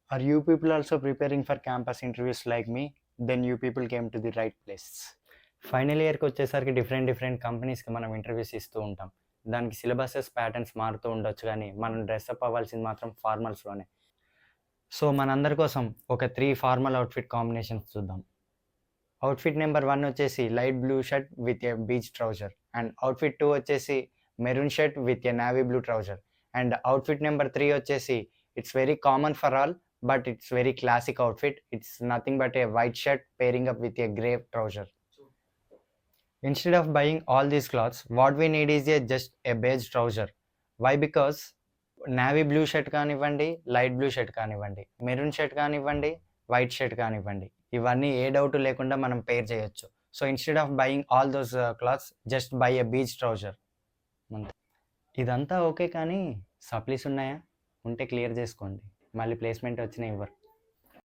Are you people also preparing for campus interviews like me? Then you people came to the right place. Final ఇయర్కి వచ్చేసరికి different కంపెనీస్కి మనం interviews ఇస్తూ ఉంటాం. దానికి సిలబసెస్ ప్యాటర్న్స్ మారుతూ ఉండొచ్చు కానీ మనం డ్రెస్అప్ అవ్వాల్సింది మాత్రం ఫార్మల్స్లోనే. సో మనందరి కోసం ఒక 3 ఫార్మల్ అవుట్ఫిట్ కాంబినేషన్స్ చూద్దాం. అవుట్ఫిట్ నెంబర్ 1 వచ్చేసి light blue shirt with a beach trouser, and outfit 2 వచ్చేసి maroon shirt with a navy blue trouser, and outfit number 3 వచ్చేసి it's very common for all but it's very classic outfit. It's nothing but A white shirt pairing up with a grey trouser. Instead of buying all these clothes, what we need is just a beige trouser. Why? Because navy blue shirt kaanivrandi, light blue shirt kaanivrandi, maroon shirt kaanivrandi, white shirt kaanivrandi, ivanni A doubt లేకుండా మనం పేర్ చేయొచ్చు. So instead of buying all those clothes, just by a beach trouser. ఇదంతా okay, కానీ supplies ఉన్నాయా? ఉంటే clear చేసుకోండి, మళ్ళీ placement వచ్చినా ఇవ్వరు.